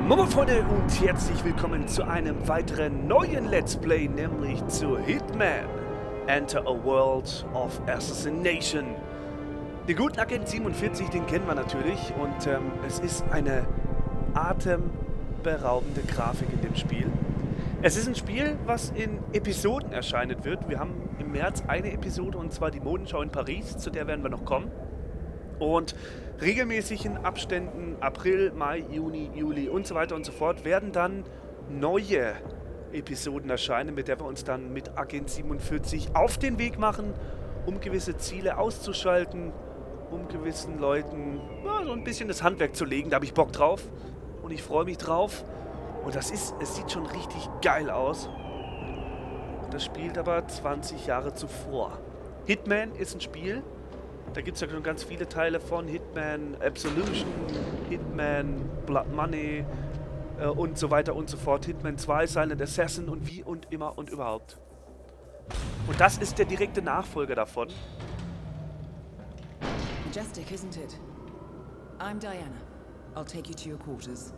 Moin Freunde und herzlich willkommen zu einem weiteren neuen Let's Play, nämlich zu Hitman Enter a World of Assassination. Den guten Agent 47, den kennen wir natürlich und es ist eine atemberaubende Grafik in dem Spiel. Es ist ein Spiel, was in Episoden erscheinen wird. Wir haben im März eine Episode und zwar die Modenschau in Paris, zu der werden wir noch kommen. Und regelmäßig in Abständen April, Mai, Juni, Juli und so weiter und so fort werden dann neue Episoden erscheinen, mit der wir uns dann mit Agent 47 auf den Weg machen, um gewisse Ziele auszuschalten, um gewissen Leuten so ein bisschen das Handwerk zu legen. Da habe ich Bock drauf und ich freue mich drauf. Und es sieht schon richtig geil aus. Das spielt aber 20 Jahre zuvor. Hitman ist ein Spiel. Da gibt es ja schon ganz viele Teile von Hitman Absolution, Hitman Blood Money und so weiter und so fort. Hitman 2, Silent Assassin und wie und immer und überhaupt. Und das ist der direkte Nachfolger davon. Majestic, isn't it? I'm Diana. I'll take you to your quarters.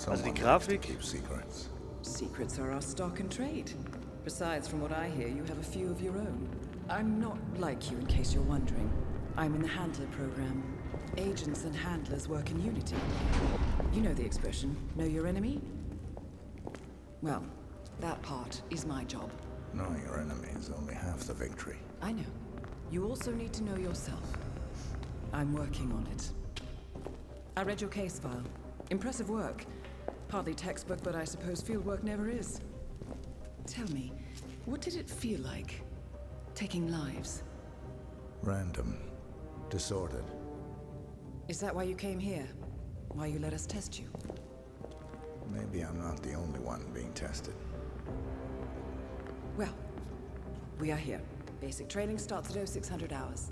Also die Grafik. Secrets are our stock and trade. Besides, from what I hear, you have a few of your own. I'm not like you, in case you're wondering. I'm in the Handler program. Agents and handlers work in unity. You know the expression, know your enemy? Well, that part is my job. Knowing your enemy is only half the victory. I know. You also need to know yourself. I'm working on it. I read your case file. Impressive work. Partly textbook, but I suppose fieldwork never is. Tell me, what did it feel like? Taking lives? Random. Disordered. Is that why you came here? Why you let us test you? Maybe I'm not the only one being tested. Well, we are here. Basic training starts at 0600 hours.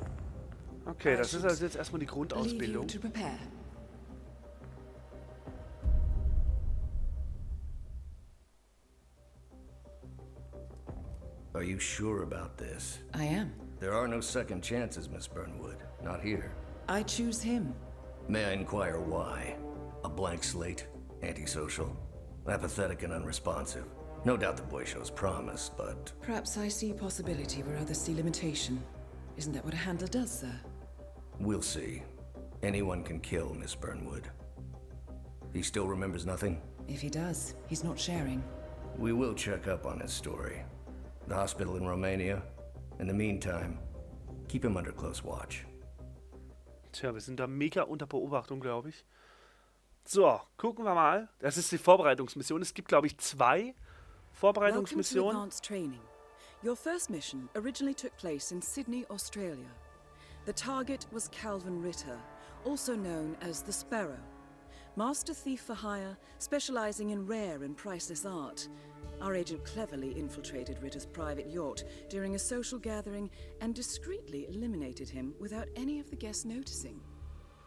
Okay, das ist also jetzt erstmal die Grundausbildung. Leave you to prepare. Are you sure about this? I am. There are no second chances, Miss Burnwood. Not here. I choose him. May I inquire why? A blank slate? Antisocial? Apathetic and unresponsive? No doubt the boy shows promise, but... Perhaps I see possibility where others see limitation. Isn't that what a handler does, sir? We'll see. Anyone can kill Miss Burnwood. He still remembers nothing? If he does, he's not sharing. We will check up on his story. The hospital in Romania. In the meantime, keep him under close watch. Tja, wir sind da mega unter Beobachtung, glaube ich. So, gucken wir mal. Das ist die Vorbereitungsmission. Es gibt, glaube ich, 2 Vorbereitungsmissionen. Welcome to advanced training. Your first mission originally took place in Sydney, Australia. The target was Calvin Ritter, also known as the Sparrow. Master thief for hire, specializing in rare and priceless art. Our agent cleverly infiltrated Ritter's private yacht during a social gathering and discreetly eliminated him without any of the guests noticing.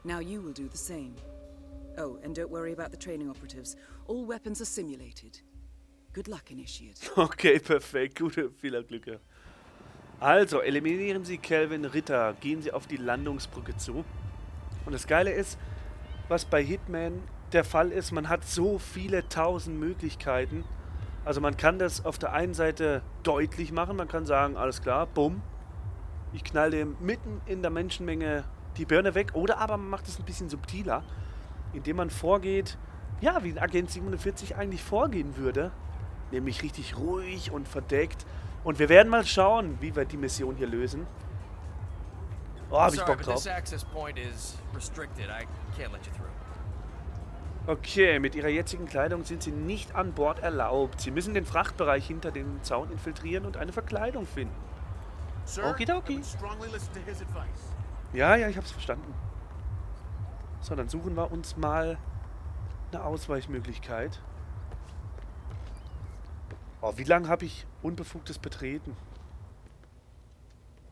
Now you will do the same. Oh, and don't worry about the training operatives. All weapons are simulated. Good luck, Initiate. Okay, perfekt. Gute, viel Glück. Also, eliminieren Sie Calvin Ritter. Gehen Sie auf die Landungsbrücke zu. Und das Geile ist, was bei Hitman der Fall ist, man hat so viele tausend Möglichkeiten. Also man kann das auf der einen Seite deutlich machen, man kann sagen, alles klar, bumm, ich knall dem mitten in der Menschenmenge die Birne weg. Oder aber man macht es ein bisschen subtiler, indem man vorgeht, ja, wie ein Agent 47 eigentlich vorgehen würde. Nämlich richtig ruhig und verdeckt. Und wir werden mal schauen, wie wir die Mission hier lösen. Oh, hab ich Bock drauf. Okay, mit ihrer jetzigen Kleidung sind sie nicht an Bord erlaubt. Sie müssen den Frachtbereich hinter dem Zaun infiltrieren und eine Verkleidung finden. Okidoki. Ja, ich hab's verstanden. So, dann suchen wir uns mal eine Ausweichmöglichkeit. Oh, wie lange habe ich unbefugtes Betreten?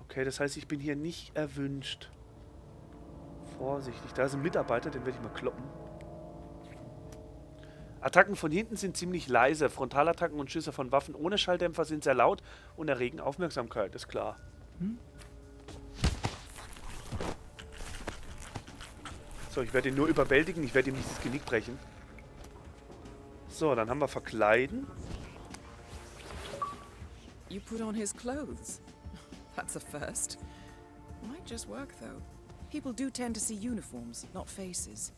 Okay, das heißt, ich bin hier nicht erwünscht. Vorsichtig, da ist ein Mitarbeiter, den werde ich mal kloppen. Attacken von hinten sind ziemlich leise. Frontalattacken und Schüsse von Waffen ohne Schalldämpfer sind sehr laut und erregen Aufmerksamkeit, ist klar. So, ich werde ihn nur überwältigen, ich werde ihm nicht das Genick brechen. So, dann haben wir Verkleiden. You put on his clothes. That's a first. Might just work, though. People do tend to see uniforms, not faces.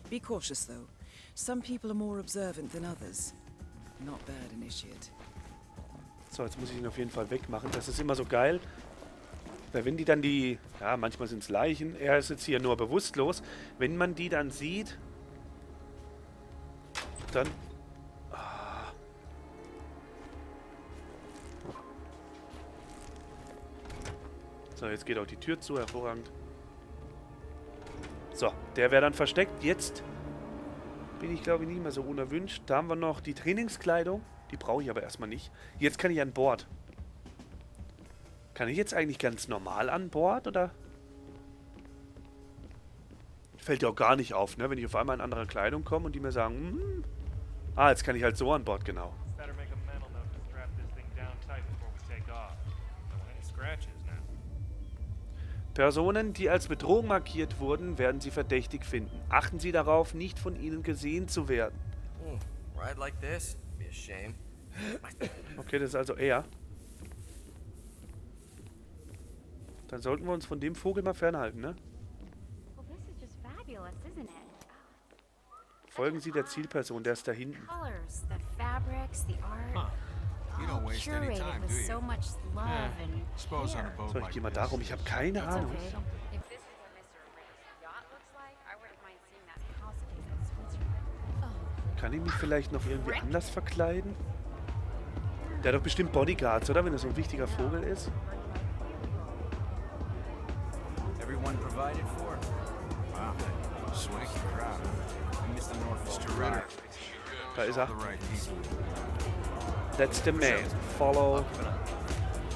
Be cautious, though. Some people are more observant than others. Not bad, Initiate. So, jetzt muss ich ihn auf jeden Fall wegmachen. Das ist immer so geil. Weil wenn die dann die... Ja, manchmal sind es Leichen. Er ist jetzt hier nur bewusstlos. Wenn man die dann sieht... Dann... So, jetzt geht auch die Tür zu. Hervorragend. So, der wäre dann versteckt. Jetzt bin ich, glaube ich, nicht mehr so unerwünscht. Da haben wir noch die Trainingskleidung. Die brauche ich aber erstmal nicht. Jetzt kann ich an Bord. Kann ich jetzt eigentlich ganz normal an Bord, oder? Fällt ja auch gar nicht auf, ne? Wenn ich auf einmal in andere Kleidung komme und die mir sagen, ah, jetzt kann ich halt so an Bord, genau. Personen, die als Bedrohung markiert wurden, werden Sie verdächtig finden. Achten Sie darauf, nicht von ihnen gesehen zu werden. Ride like this? Be a shame. Okay, das ist also er. Dann sollten wir uns von dem Vogel mal fernhalten, ne? Folgen Sie der Zielperson, der ist da hinten. So, ich gehe mal darum, ich habe keine Ahnung. Kann ich mich vielleicht noch irgendwie anders verkleiden? Der hat doch bestimmt Bodyguards, oder? Wenn er so ein wichtiger Vogel ist. Everyone provided for? Wow. Sweet crowd. Mr. Norfolk. Da ist er. That's the man. Follow.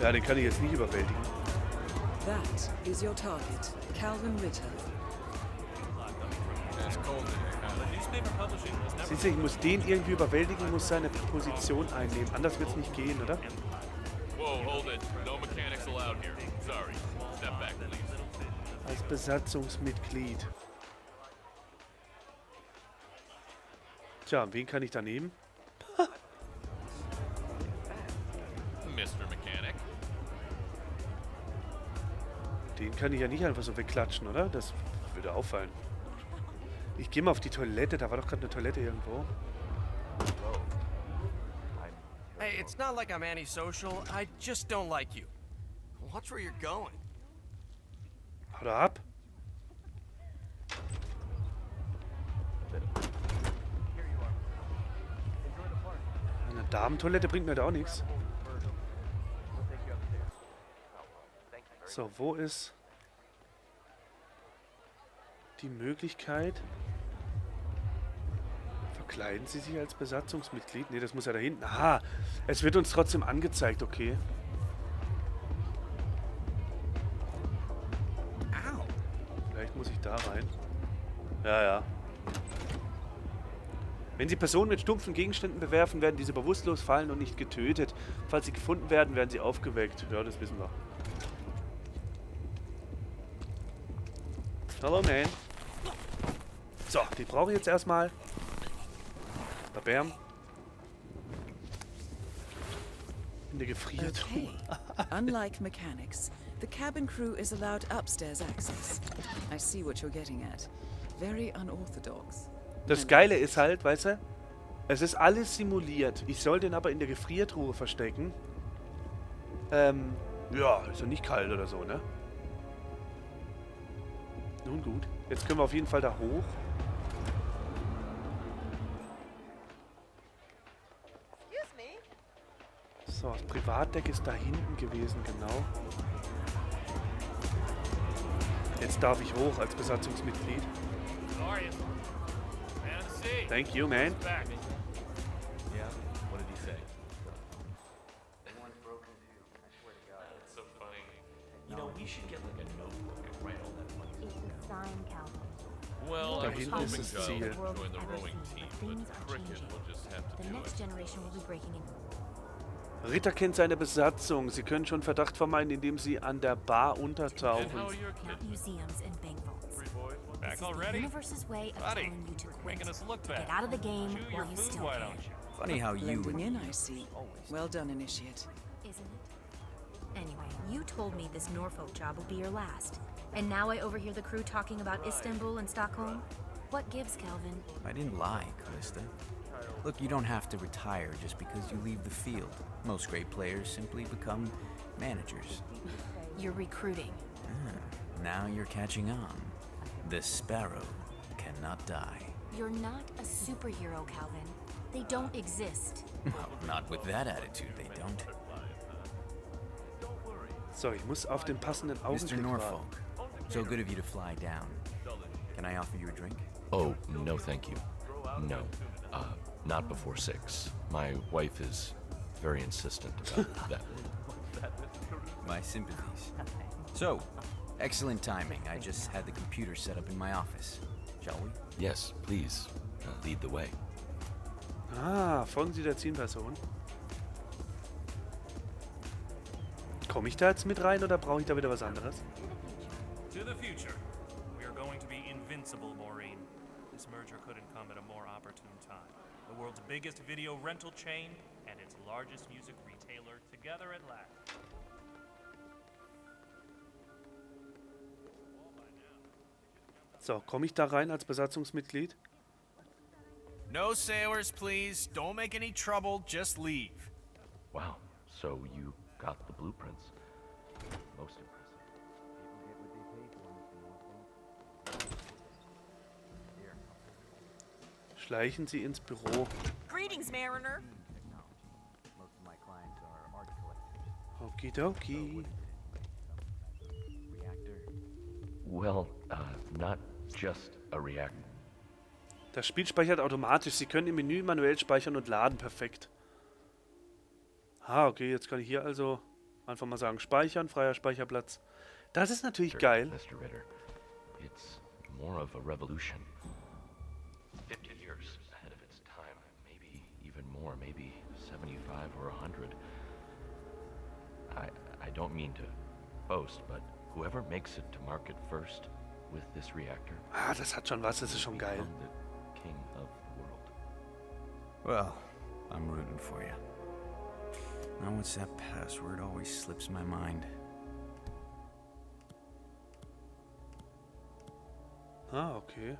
Ja, den kann ich jetzt nicht überwältigen. That is your target, Calvin Ritter. Siehst du, ich muss den irgendwie überwältigen, muss seine Position einnehmen. Anders wird es nicht gehen, oder? Als Besatzungsmitglied. Tja, wen kann ich da nehmen? Den kann ich ja nicht einfach so wegklatschen, oder? Das würde auffallen. Ich gehe mal auf die Toilette. Da war doch gerade eine Toilette irgendwo. Hey, it's not like I'm antisocial. I just don't like you. Watch where you're going. Haut ab. Eine Damentoilette bringt mir da auch nichts. So, wo ist die Möglichkeit? Verkleiden Sie sich als Besatzungsmitglied? Ne, das muss ja da hinten. Aha, es wird uns trotzdem angezeigt, okay. Vielleicht muss ich da rein. Ja, ja. Wenn Sie Personen mit stumpfen Gegenständen bewerfen, werden diese bewusstlos fallen und nicht getötet. Falls sie gefunden werden, werden sie aufgeweckt. Ja, das wissen wir. Hello, man. So, die brauche ich jetzt erstmal. Bam. In der Gefriertruhe. Okay. Unlike mechanics, the cabin crew is allowed upstairs access. I see what you're getting at. Very unorthodox. Das Geile ist halt, weißt du, es ist alles simuliert. Ich soll den aber in der Gefriertruhe verstecken. Ja, ist ja nicht kalt oder so, ne? Nun gut. Jetzt können wir auf jeden Fall da hoch. So, das Privatdeck ist da hinten gewesen, genau. Jetzt darf ich hoch als Besatzungsmitglied. Thank you, man. Da hinten ist das Ziel. Ritter kennt seine Besatzung. Sie können schon Verdacht vermeiden, indem Sie an der Bar untertauchen. This is the universe's way of telling you to quit. To get out of the game while you still can. Funny how you Blending and... in, I see. Well done, Initiate. Isn't it? Anyway, you told me this Norfolk job would be your last. And now I overhear the crew talking about Istanbul and Stockholm? What gives, Calvin? I didn't lie, Callista. Look, you don't have to retire just because you leave the field. Most great players simply become managers. You're recruiting. Now you're catching on. The sparrow cannot die. You're not a superhero, Calvin. They don't exist. Well, not with that attitude, they don't. So, ich muss auf den passenden Mr. Augenblick warten. Norfolk, so good of you to fly down. Can I offer you a drink? Oh, no thank you. No. Not before 6. My wife is very insistent about that. My sympathies. So, excellent timing. I just had the computer set up in my office. Shall we? Yes, please. Lead the way. Ah, folgen Sie der Zielperson. Komme ich da jetzt mit rein oder brauche ich da wieder was anderes? To the future. We are going to be invincible, Maureen. This merger couldn't come at a more opportune time. The world's biggest video rental chain and its largest music retailer together at last. So, komme ich da rein als Besatzungsmitglied? No sailors, please. Don't make any trouble. Just leave. Wow, so you got the blueprints. Most impressive. Schleichen Sie ins Büro. Greetings, Mariner. Most of my clients are art collectors. Okidoki. Reactor. Well, not just a reactor. Das Spiel speichert automatisch. Sie können im Menü manuell speichern und laden. Perfekt. Ah, okay, jetzt kann ich hier also einfach mal sagen, speichern, freier Speicherplatz. Das ist natürlich geil. Mr. Ritter, it's more of a revolution. 50 years ahead of its time, maybe even more, maybe 75 or 100. I don't mean to boast, but whoever makes it to market first with this reactor. Ah, das hat schon was, das ist schon geil. become the king of the world. Well, I'm rooting for you. Now what's that password? Always slips my mind. Ah, okay.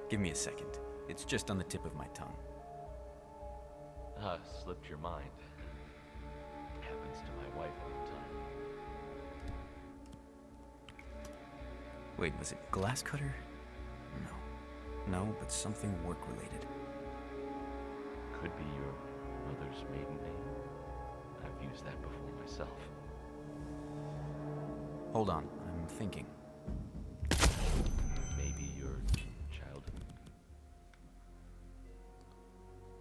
Give me a second. It's just on the tip of my tongue. Slipped your mind. Happens to my wife all the time. Wait, was it glass cutter? No. No, but something work-related. Could be your mother's maiden name. I've used that before myself. Hold on, I'm thinking. Maybe your childhood.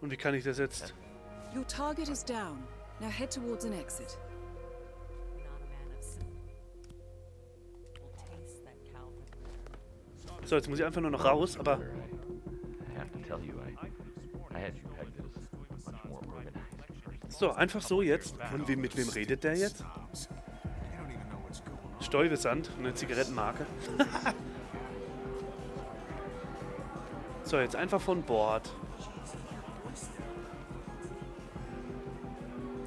Und wie kann ich das jetzt? Your target is down. Now head towards an exit. So, jetzt muss ich einfach nur noch raus, aber... I have to tell you, I had you pegged as much more organized. So, einfach so jetzt. Und mit wem redet der jetzt? Stuyvesant, eine Zigarettenmarke. So, jetzt einfach von Bord.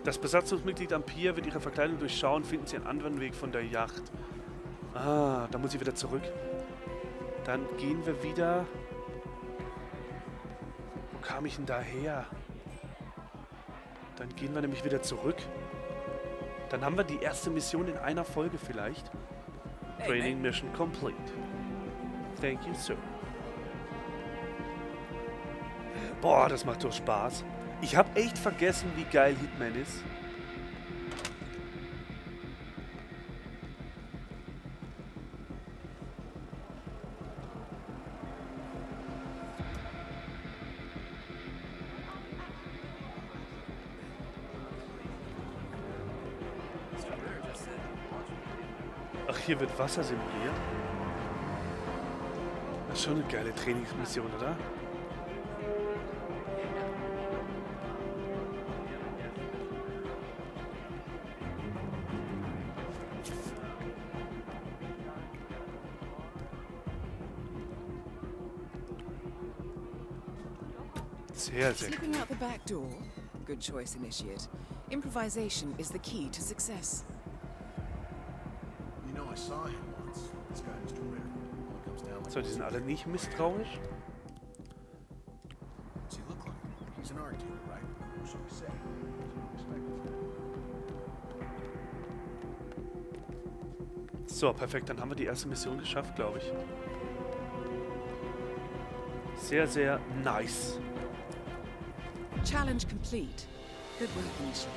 Das Besatzungsmitglied am Pier wird ihre Verkleidung durchschauen, finden sie einen anderen Weg von der Yacht. Ah, da muss ich wieder zurück. Dann gehen wir wieder... Wo kam ich denn da her? Dann gehen wir nämlich wieder zurück. Dann haben wir die erste Mission in einer Folge vielleicht. Training Mission complete. Thank you, sir. Boah, das macht doch Spaß. Ich habe echt vergessen, wie geil Hitman ist. Ach, hier wird Wasser simuliert. Das ist schon eine geile Trainingsmission, oder? Sehr, sehr Slipping cool. out the back door? Good choice, Initiate. Improvisation is the key to success. You know, I saw him once. This guy, Mr. Ritter. All comes down like So, die sind alle nicht misstrauisch. What's he look like? He's an art dealer, right? Or so we say. So, perfekt. Dann haben wir die erste Mission geschafft, glaube ich. Sehr, sehr nice. Challenge complete. Good work, Initiate.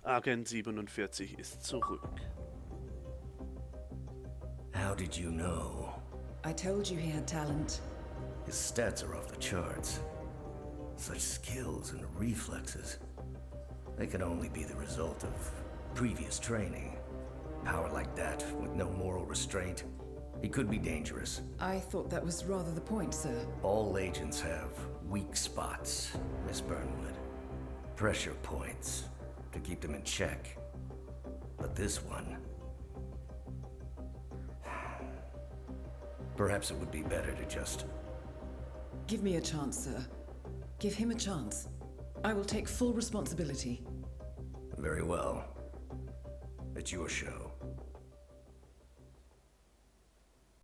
Agent 47 ist zurück. How did you know? I told you he had talent. His stats are off the charts. Such skills and reflexes. They can only be the result of previous training. Power like that, with no moral restraint, he could be dangerous. I thought that was rather the point, sir. All agents have weak spots, Miss Burnwood. Pressure points to keep them in check. But this one... Perhaps it would be better to just... Give me a chance, sir. Give him a chance. I will take full responsibility. Very well. It's your show.